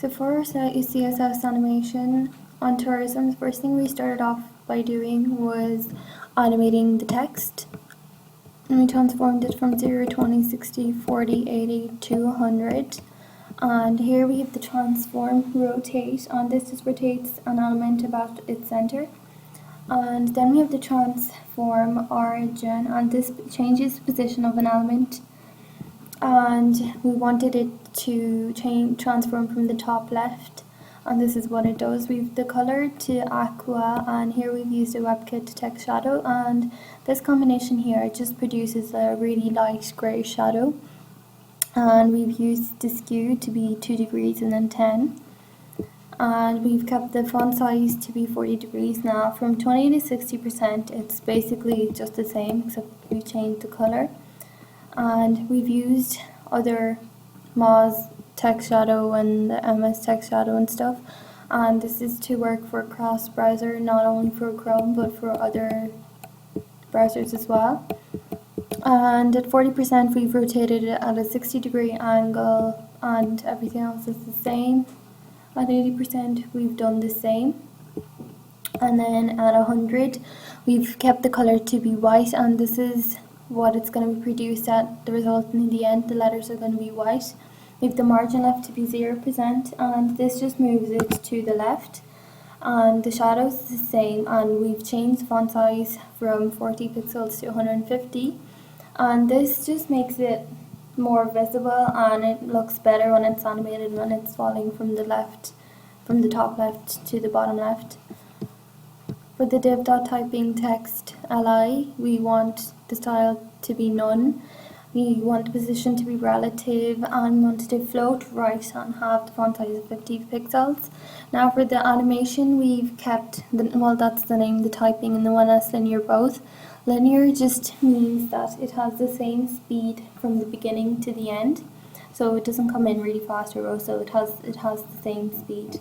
So for our CSS animation on tourism, the first thing we started off by doing was animating the text. And we transformed it from 0, 20, 60, 40, 80 to 100. And here we have the transform rotate, and this just rotates an element about its center. And then we have the transform origin, and this changes the position of an element. And we wanted it to transform from the top left, and this is what it does. We've the color to aqua, and here we've used a WebKit text shadow, and this combination here just produces a really light grey shadow. And we've used the skew to be 2 degrees and then 10. And we've kept the font size to be 40 degrees now. From 20 to 60%, it's basically just the same, except we changed the color. And we've used other Moz text shadow and the MS text shadow and stuff. And this is to work for cross browser, not only for Chrome, but for other browsers as well. And at 40%, we've rotated it at a 60-degree angle, and everything else is the same. At 80%, we've done the same. And then at 100, we've kept the color to be white, and this is what it's going to be produced at. The result in the end, the letters are going to be white. We have the margin left to be 0%, and this just moves it to the left. And the shadows is the same, and we've changed the font size from 40 pixels to 150. And this just makes it more visible, and it looks better when it's animated, when it's falling from the top left to the bottom left. For the div.typing text li, we want the style to be none. We want the position to be relative, and we want it to float right and have the font size of 50 pixels. Now for the animation, we've kept that's the name, the typing and the 1S linear both. Linear just means that it has the same speed from the beginning to the end, so it doesn't come in really fast or so it has the same speed.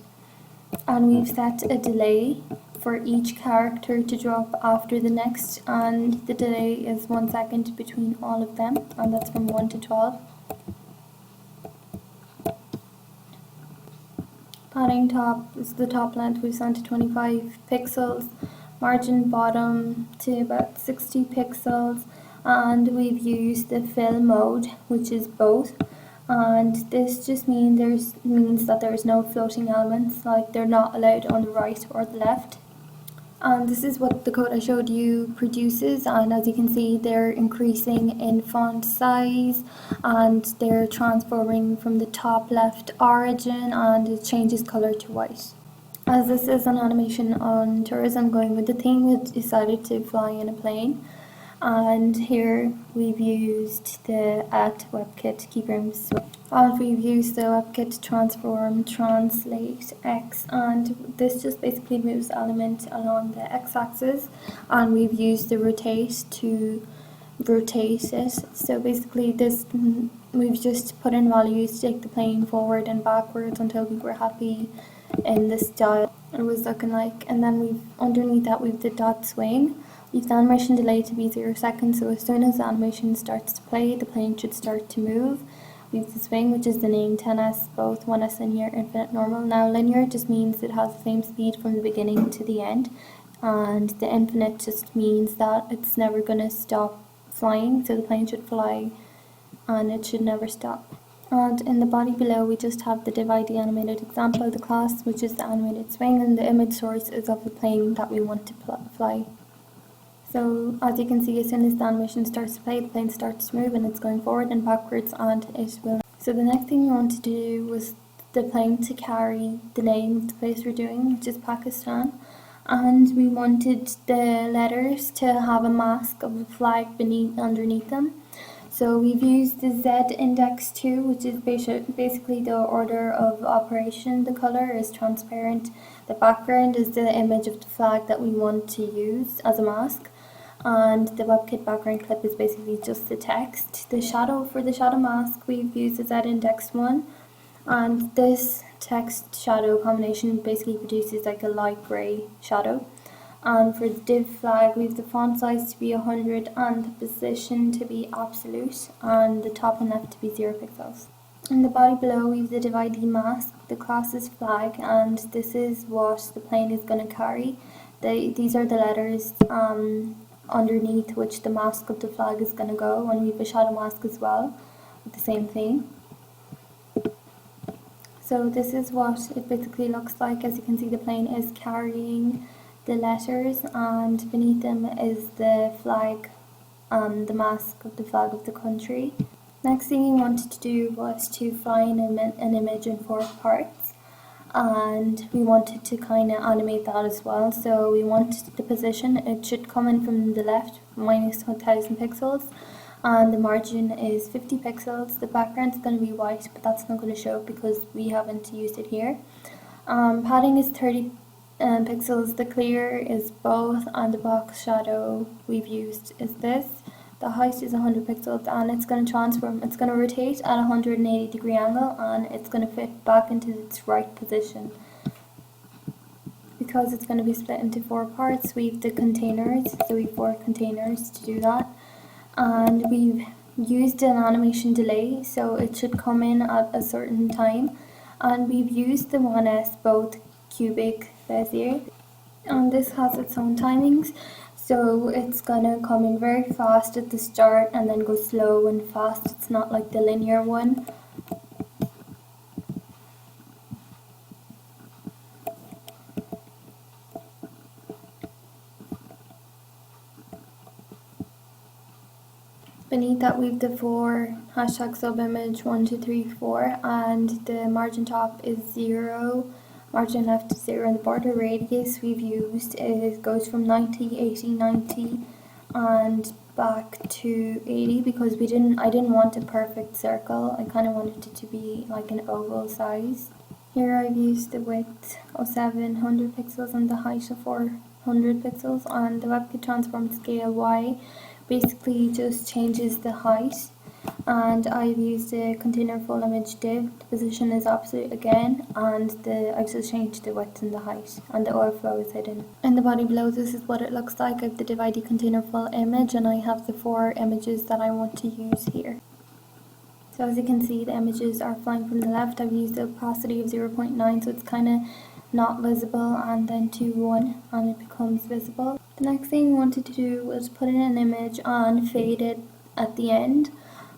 And we've set a delay for each character to drop after the next, and the delay is 1 second between all of them, and that's from 1 to 12. Padding top is the top length we've set to 25 pixels. Margin bottom to about 60 pixels, and we've used the fill mode, which is both, and this just means that there's no floating elements, like they're not allowed on the right or the left. And this is what the code I showed you produces, and as you can see, they're increasing in font size, and they're transforming from the top left origin, and it changes color to white. As this is an animation on tourism going with the theme, we decided to fly in a plane. And here we've used the @WebKit keyframes. And we've used the WebKit transform translate X, and this just basically moves element along the X-axis. And we've used the rotate to rotate it. So basically we've just put in values to take the plane forward and backwards until we were happy in the style it was looking like. And then underneath that we've the dot swing. We've the animation delay to be 0 seconds, so as soon as the animation starts to play, the plane should start to move. We've the swing, which is the name 10S, both 1S linear, infinite normal. Now linear just means it has the same speed from the beginning to the end, and the infinite just means that it's never going to stop flying, so the plane should fly and it should never stop. And in the body below, we just have the div ID animated example, the class, which is the animated swing, and the image source is of the plane that we want to fly. So as you can see, as soon as the animation starts to play, the plane starts to move, and it's going forward and backwards, and it will. So the next thing we want to do was the plane to carry the name of the place we're doing, which is Pakistan. And we wanted the letters to have a mask of a flag underneath them. So we've used the Z index 2, which is basically the order of operation. The color is transparent. The background is the image of the flag that we want to use as a mask. And the WebKit background clip is basically just the text. The shadow, for the shadow mask, we've used the Z index 1. And this text shadow combination basically produces like a light grey shadow. And for the div flag, we have the font size to be 100 and the position to be absolute, and the top and left to be 0 pixels. In the body below we have the dividee mask, the class's flag, and this is what the plane is going to carry. These are the letters underneath which the mask of the flag is going to go, and we have a shadow mask as well with the same thing. So this is what it basically looks like. As you can see, the plane is carrying the letters, and beneath them is the flag, the mask of the flag of the country. Next thing we wanted to do was to fly an image in 4 parts, and we wanted to kind of animate that as well. So we wanted the position, it should come in from the left, minus 1000 pixels, and the margin is 50 pixels. The background is going to be white, but that's not going to show because we haven't used it here. Padding is 30 pixels, the clear is both, and the box shadow we've used is this. The height is 100 pixels, and it's going to transform, it's going to rotate at a 180-degree angle, and it's going to fit back into its right position. Because it's going to be split into 4 parts, we have the containers, so we have 4 containers to do that. And we've used an animation delay, so it should come in at a certain time. And we've used the 1S both cubic Bezier, and this has its own timings. So it's gonna come in very fast at the start and then go slow and fast. It's not like the linear one. Beneath that we have the 4 hashtag subimage 1, 2, 3, 4, and the margin top is 0. Margin left is 0, and the border radius we've used goes from 90, 80, 90, and back to 80 because I didn't want a perfect circle. I kind of wanted it to be like an oval size. Here I've used the width of 700 pixels and the height of 400 pixels, and the WebKit transform scale Y basically just changes the height. And I've used a container full image div. The position is absolute again, and I've just changed the width and the height, and the oil flow is hidden. In the body below, this is what it looks like. I have the dividee container full image, and I have the 4 images that I want to use here. So as you can see, the images are flying from the left. I've used the opacity of 0.9, so it's kind of not visible, and then to 1, and it becomes visible. The next thing we wanted to do was put in an image and fade it at the end.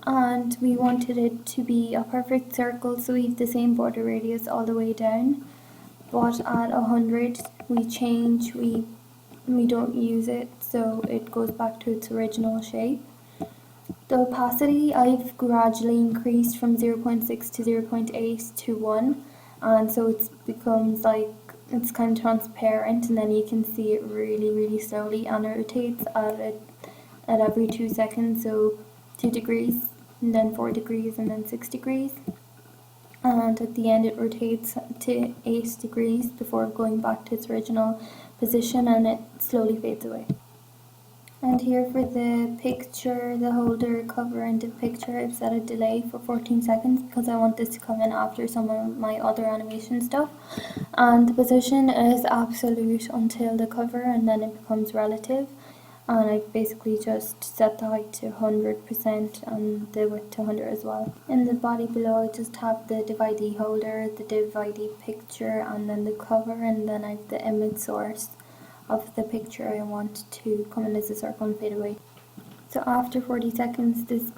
And we wanted it to be a perfect circle, so we have the same border radius all the way down, but at 100 we change, we don't use it, so it goes back to its original shape. The opacity I've gradually increased from 0.6 to 0.8 to 1, and so it becomes like, it's kind of transparent, and then you can see it really slowly, and it rotates at every 2 seconds, so 2 degrees, and then 4 degrees, and then 6 degrees. And at the end it rotates to 8 degrees before going back to its original position, and it slowly fades away. And here for the picture, the holder, cover, and the picture, I've set a delay for 14 seconds because I want this to come in after some of my other animation stuff. And the position is absolute until the cover, and then it becomes relative. And I've basically just set the height to 100% and the width to 100 as well. In the body below, I just have the dividee holder, the dividee picture, and then the cover, and then I have the image source of the picture I want to come in as a circle and fade away. So after 40 seconds, this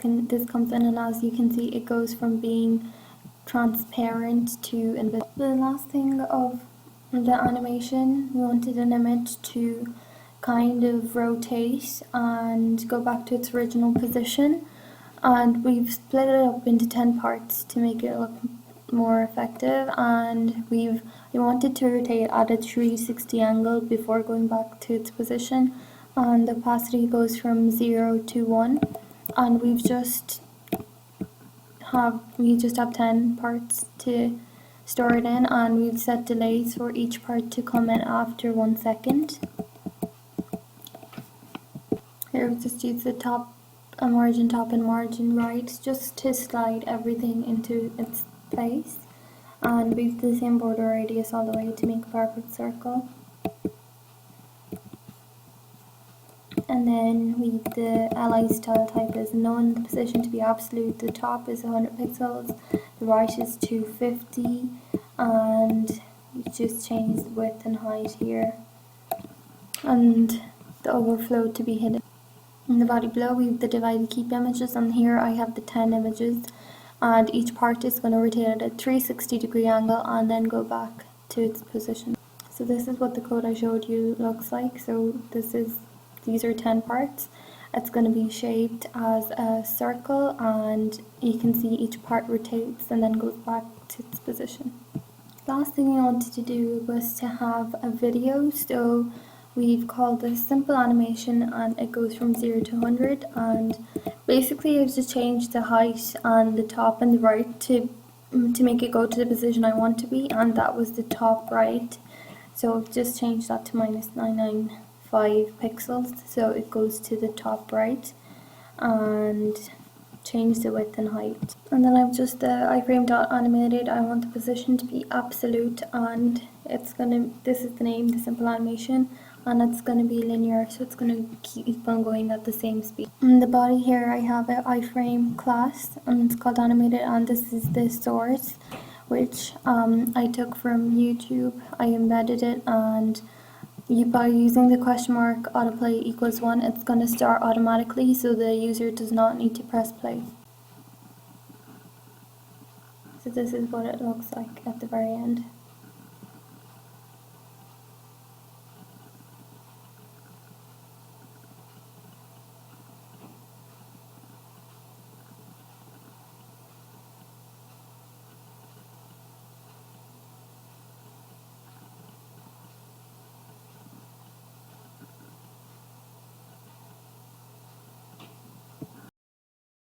comes in, and as you can see, it goes from being transparent to invisible. The last thing of the animation, we wanted an image to kind of rotate and go back to its original position, and we've split it up into 10 parts to make it look more effective, and we wanted to rotate at a 360 angle before going back to its position, and the opacity goes from 0 to 1, and we just have 10 parts to store it in, and we've set delays for each part to come in after 1 second. Here we just use the margin top and margin right just to slide everything into its place, and we've the same border radius all the way to make a perfect circle. and then we the ally style type is none, the position to be absolute, the top is 100 pixels, the right is 250, and you just change the width and height here, and the overflow to be hidden. In the body below we have the divide and keep images, and here I have the 10 images, and each part is going to rotate at a 360-degree angle and then go back to its position. So this is what the code I showed you looks like. So these are 10 parts. It's going to be shaped as a circle, and you can see each part rotates and then goes back to its position. Last thing I wanted to do was to have a video. So we've called this simple animation, and it goes from 0 to 100, and basically I have to change the height on the top and the right to make it go to the position I want to be, and that was the top right. So I've just changed that to minus 995 pixels, so it goes to the top right, and change the width and height. And then I've just the iframe.animated. I want the position to be absolute, and this is the name, the simple animation, and it's gonna be linear, so it's gonna keep on going at the same speed. In the body here I have an iframe class, and it's called animated, and this is the source, which I took from YouTube. I embedded it, and by using the question mark autoplay equals 1, it's going to start automatically, so the user does not need to press play. So this is what it looks like at the very end.